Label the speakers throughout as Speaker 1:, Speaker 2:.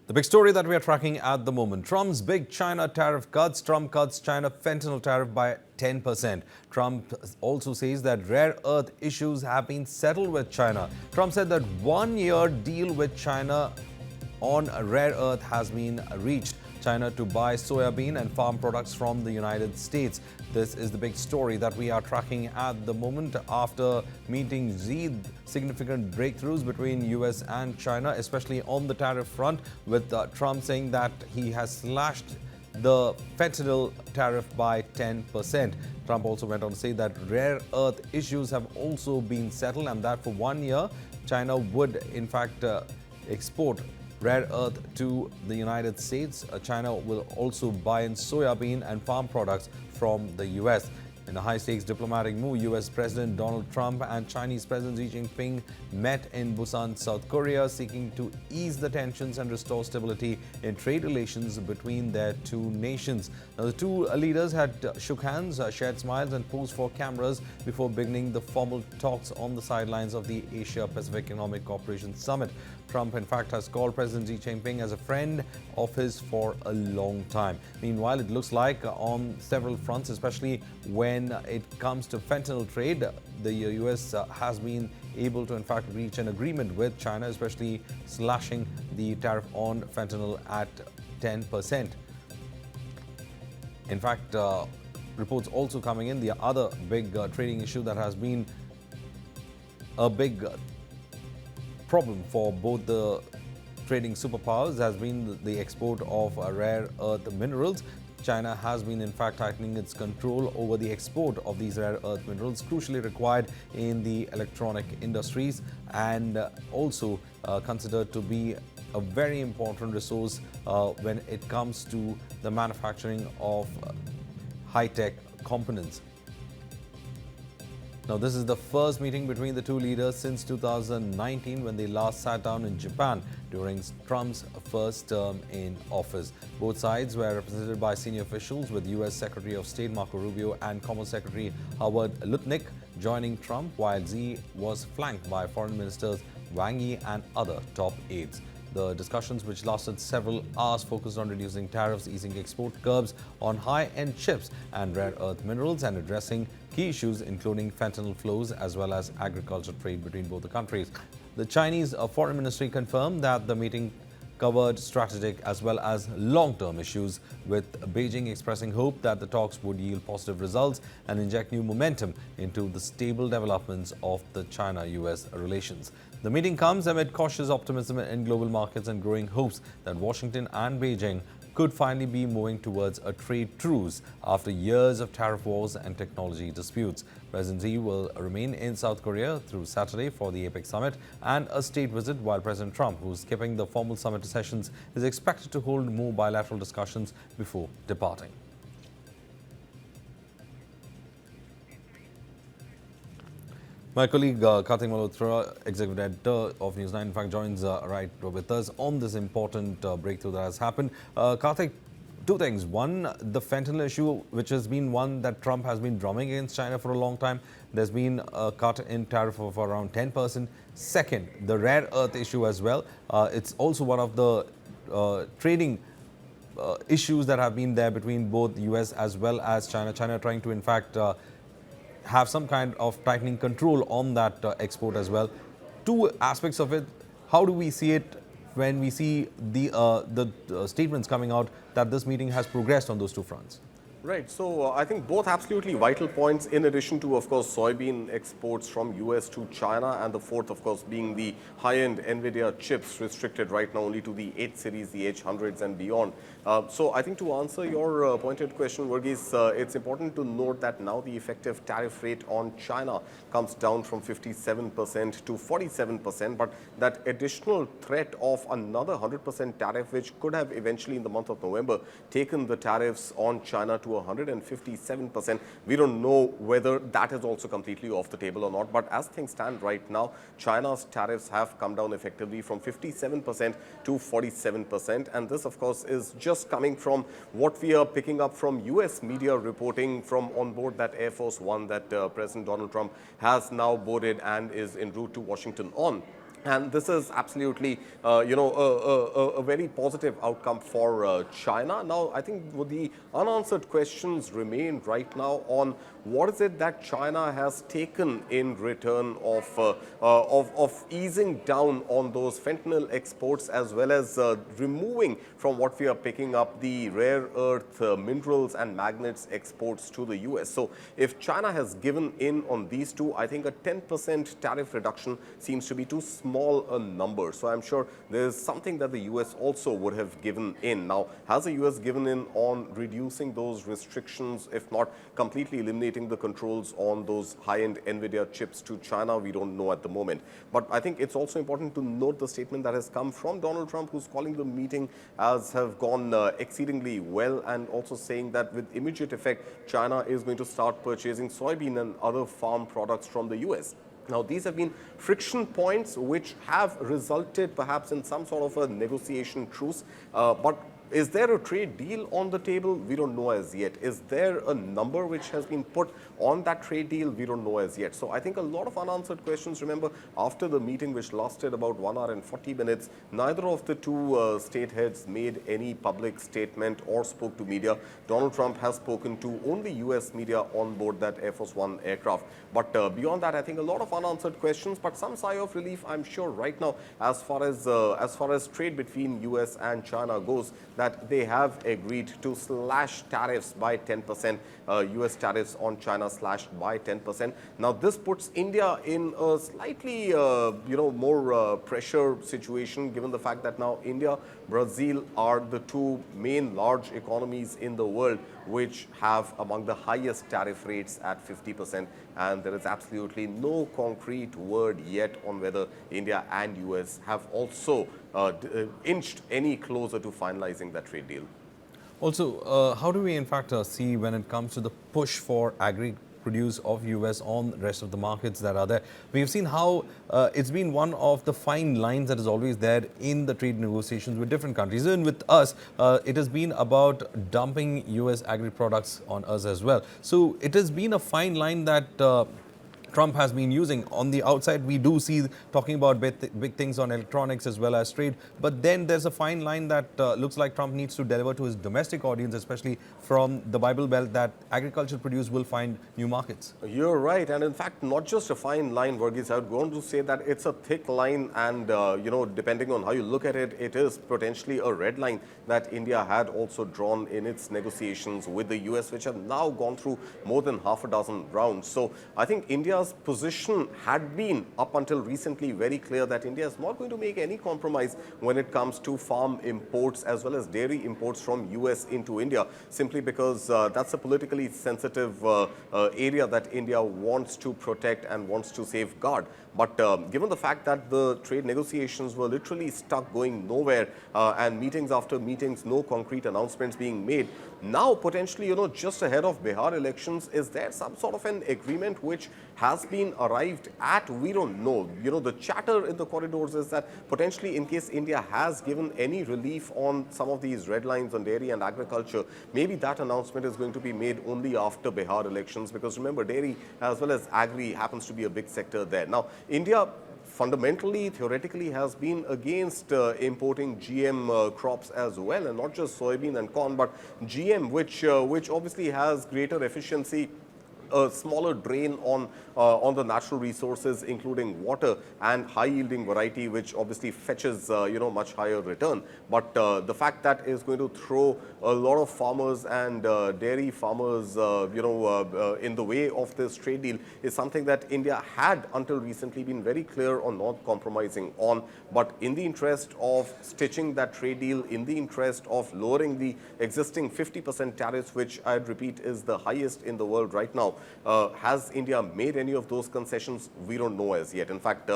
Speaker 1: The big story that we are tracking at the moment, Trump's big China tariff cuts. Trump cuts China fentanyl tariff by 10%. Trump also says that rare earth issues have been settled with China. Trump said that one-year deal with China on rare earth has been reached. China to buy soybean and farm products from the United States. This is the big story that we are tracking at the moment after meeting Xi. Significant breakthroughs between US and China, especially on the tariff front, with Trump saying that he has slashed the fentanyl tariff by 10%. Trump also went on to say that rare earth issues have also been settled and that for 1 year, China would in fact export rare earth to the United States. China will also buy in soybean and farm products from the US. In a high-stakes diplomatic move, US President Donald Trump and Chinese President Xi Jinping met in Busan, South Korea, seeking to ease the tensions and restore stability in trade relations between their two nations. Now, the two leaders had shook hands, shared smiles and posed for cameras before beginning the formal talks on the sidelines of the Asia-Pacific Economic Cooperation Summit. Trump, in fact, has called President Xi Jinping as a friend of his for a long time. Meanwhile, it looks like on several fronts, especially when it comes to fentanyl trade, the US has been able to, in fact, reach an agreement with China, especially slashing the tariff on fentanyl at 10%. In fact, reports also coming in, the other big trading issue that has been a big problem for both the trading superpowers has been the export of rare earth minerals. China has been in fact tightening its control over the export of these rare earth minerals, crucially required in the electronic industries and also considered to be a very important resource when it comes to the manufacturing of high-tech components. Now, this is the first meeting between the two leaders since 2019 when they last sat down in Japan during Trump's first term in office. Both sides were represented by senior officials, with US Secretary of State Marco Rubio and Commerce Secretary Howard Lutnick joining Trump, while Xi was flanked by Foreign Ministers Wang Yi and other top aides. The discussions, which lasted several hours, focused on reducing tariffs, easing export curbs on high-end chips and rare earth minerals, and addressing key issues including fentanyl flows as well as agriculture trade between both the countries. The Chinese Foreign Ministry confirmed that the meeting covered strategic as well as long-term issues, with Beijing expressing hope that the talks would yield positive results and inject new momentum into the stable developments of the China-US relations. The meeting comes amid cautious optimism in global markets and growing hopes that Washington and Beijing could finally be moving towards a trade truce after years of tariff wars and technology disputes. President Xi will remain in South Korea through Saturday for the APEC summit and a state visit, while President Trump, who is skipping the formal summit sessions, is expected to hold more bilateral discussions before departing. My colleague Karthik Malhotra, Executive Editor of News9, in fact, joins right with us on this important breakthrough that has happened. Karthik, two things. One, the fentanyl issue, which has been one that Trump has been drumming against China for a long time. There's been a cut in tariff of around 10%. Second, the rare earth issue as well. It's also one of the trading issues that have been there between both US as well as China. China trying to, in fact, have some kind of tightening control on that export as well. Two aspects of it. How do we see it when we see the statements coming out that this meeting has progressed on those two fronts?
Speaker 2: Right. So I think both absolutely vital points, in addition to, of course, soybean exports from US to China, and the fourth, of course, being the high-end NVIDIA chips restricted right now only to the 8 series, the H100s and beyond. So I think to answer your pointed question, Varghese, it's important to note that now the effective tariff rate on China comes down from 57% to 47%, but that additional threat of another 100% tariff, which could have eventually in the month of November taken the tariffs on China to 157%. We don't know whether that is also completely off the table or not. But as things stand right now, China's tariffs have come down effectively from 57% to 47%. And this, of course, is just coming from what we are picking up from US media reporting from on board that Air Force One that President Donald Trump has now boarded and is en route to Washington on. And this is absolutely, a very positive outcome for China. Now, I think the unanswered questions remain right now on what is it that China has taken in return of easing down on those fentanyl exports, as well as removing from what we are picking up the rare earth minerals and magnets exports to the US. So if China has given in on these two, I think a 10% tariff reduction seems to be too small a number. So I'm sure there is something that the US also would have given in. Now, has the US given in on reducing those restrictions, if not completely eliminating the controls on those high-end NVIDIA chips to China? We don't know at the moment. But I think it's also important to note the statement that has come from Donald Trump, who's calling the meeting as have gone exceedingly well, and also saying that with immediate effect, China is going to start purchasing soybean and other farm products from the US. Now, these have been friction points which have resulted perhaps in some sort of a negotiation truce, but is there a trade deal on the table? We don't know as yet. Is there a number which has been put on that trade deal? We don't know as yet. So I think a lot of unanswered questions. Remember, after the meeting, which lasted about 1 hour and 40 minutes, neither of the two state heads made any public statement or spoke to media. Donald Trump has spoken to only US media on board that Air Force One aircraft. But beyond that, I think a lot of unanswered questions, but some sigh of relief, I'm sure, right now, as far as trade between US and China goes, that they have agreed to slash tariffs by 10%, US tariffs on China slashed by 10%. Now, this puts India in a slightly, more pressure situation, given the fact that now India, Brazil are the two main large economies in the world which have among the highest tariff rates at 50%. And there is absolutely no concrete word yet on whether India and US have also inched any closer to finalizing that trade deal.
Speaker 1: Also, how do we in fact see when it comes to the push for agri-produce of US on the rest of the markets that are there? We've seen how it's been one of the fine lines that is always there in the trade negotiations with different countries. Even with us, it has been about dumping US agri-products on us as well. So it has been a fine line that Trump has been using. On the outside, we do see talking about big things on electronics as well as trade. But then there's a fine line that looks like Trump needs to deliver to his domestic audience, especially from the Bible Belt, that agriculture produce will find new markets.
Speaker 2: You're right. And in fact, not just a fine line, Varghese, I would go on to say that it's a thick line. And, depending on how you look at it, it is potentially a red line that India had also drawn in its negotiations with the US, which have now gone through more than half a dozen rounds. So I think India's position had been up until recently very clear that India is not going to make any compromise when it comes to farm imports as well as dairy imports from US into India, simply because that's a politically sensitive area that India wants to protect and wants to safeguard. But given the fact that the trade negotiations were literally stuck going nowhere and meetings after meetings, no concrete announcements being made, now potentially, just ahead of Bihar elections, is there some sort of an agreement which has been arrived at? We don't know. The chatter in the corridors is that potentially in case India has given any relief on some of these red lines on dairy and agriculture, maybe that announcement is going to be made only after Bihar elections, because remember, dairy as well as agri happens to be a big sector there. Now, India fundamentally, theoretically, has been against importing GM crops as well, and not just soybean and corn, but GM, which obviously has greater efficiency, a smaller drain on the natural resources, including water, and high-yielding variety, which obviously fetches much higher return. But the fact that is going to throw a lot of farmers and dairy farmers, in the way of this trade deal is something that India had until recently been very clear on not compromising on. But in the interest of stitching that trade deal, in the interest of lowering the existing 50% tariffs, which I'd repeat is the highest in the world right now, has India made any of those concessions? We don't know as yet. In fact,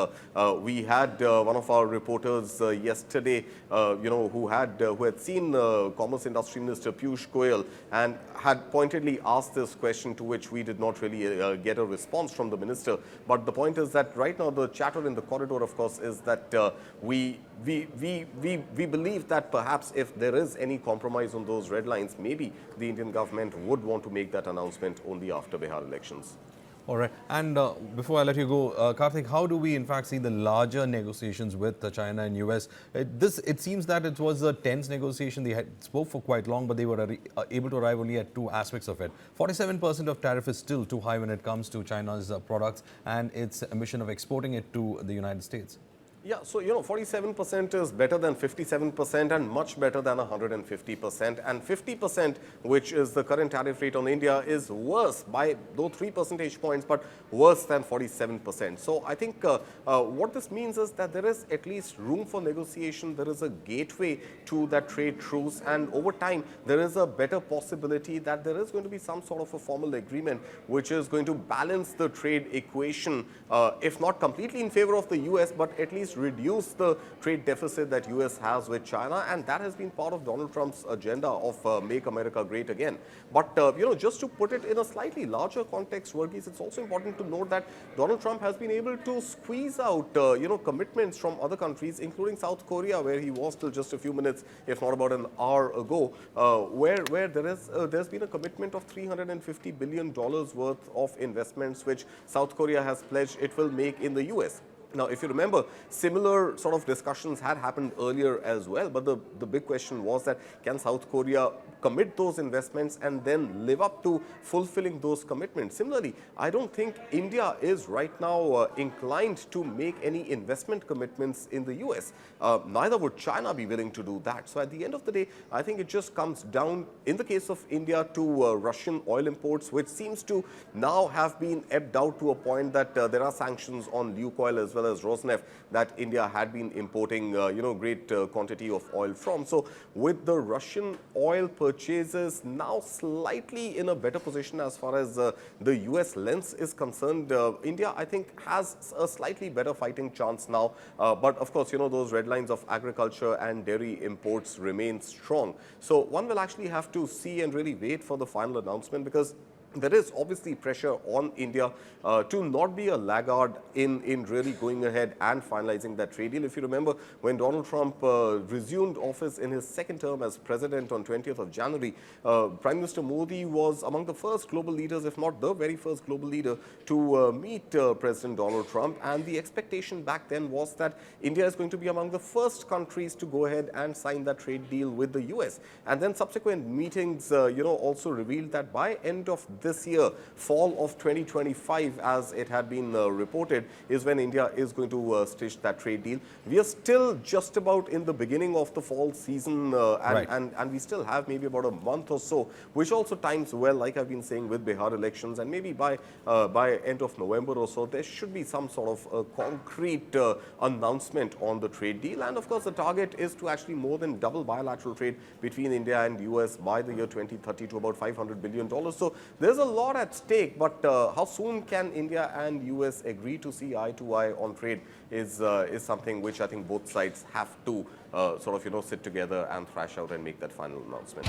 Speaker 2: we had one of our reporters yesterday, who had seen Commerce Industry Minister Piyush Goyal and had pointedly asked this question, to which we did not really get a response from the minister. But the point is that right now the chatter in the corridor, of course, is that we believe that perhaps if there is any compromise on those red lines, maybe the Indian government would want to make that announcement only after Bihar elections.
Speaker 1: All right. And before I let you go, Karthik, how do we in fact see the larger negotiations with China and US? It seems that it was a tense negotiation. They had spoke for quite long, but they were able to arrive only at two aspects of it. 47% of tariff is still too high when it comes to China's products and its ambition of exporting it to the United States.
Speaker 2: Yeah, so 47% is better than 57% and much better than 150%. And 50%, which is the current tariff rate on India, is worse by though 3 percentage points, but worse than 47%. So I think what this means is that there is at least room for negotiation. There is a gateway to that trade truce, and over time there is a better possibility that there is going to be some sort of a formal agreement which is going to balance the trade equation, if not completely in favor of the US, but at least reduce the trade deficit that US has with China, and that has been part of Donald Trump's agenda of Make America Great Again. But just to put it in a slightly larger context, Verghese, it's also important to note that Donald Trump has been able to squeeze out commitments from other countries, including South Korea, where he was till just a few minutes, if not about an hour ago, where there's been a commitment of $350 billion worth of investments which South Korea has pledged it will make in the US. Now, if you remember, similar sort of discussions had happened earlier as well, but the big question was that can South Korea commit those investments and then live up to fulfilling those commitments? Similarly, I don't think India is right now inclined to make any investment commitments in the US. Neither would China be willing to do that. So at the end of the day, I think it just comes down, in the case of India, to Russian oil imports, which seems to now have been ebbed out to a point that there are sanctions on Lukoil as well as Rosneft that India had been importing great quantity of oil from. So with the Russian oil purchases now slightly in a better position as far as the US lens is concerned, India, I think, has a slightly better fighting chance now. But of course, those red lines of agriculture and dairy imports remain strong. So one will actually have to see and really wait for the final announcement, because there is obviously pressure on India to not be a laggard in really going ahead and finalizing that trade deal. If you remember, when Donald Trump resumed office in his second term as president on 20th of January, Prime Minister Modi was among the first global leaders, if not the very first global leader, to meet President Donald Trump. And the expectation back then was that India is going to be among the first countries to go ahead and sign that trade deal with the US. And then subsequent meetings, also revealed that by end of this year, fall of 2025, as it had been reported, is when India is going to stitch that trade deal. We are still just about in the beginning of the fall season, and we still have maybe about a month or so, which also times well, like I've been saying, with Bihar elections, and maybe by end of November or so, there should be some sort of a concrete announcement on the trade deal. And of course, the target is to actually more than double bilateral trade between India and US by the year 2030 to about $500 billion. So there's a lot at stake, but how soon can India and US agree to see eye to eye on trade is something which I think both sides have to sit together and thrash out and make that final announcement.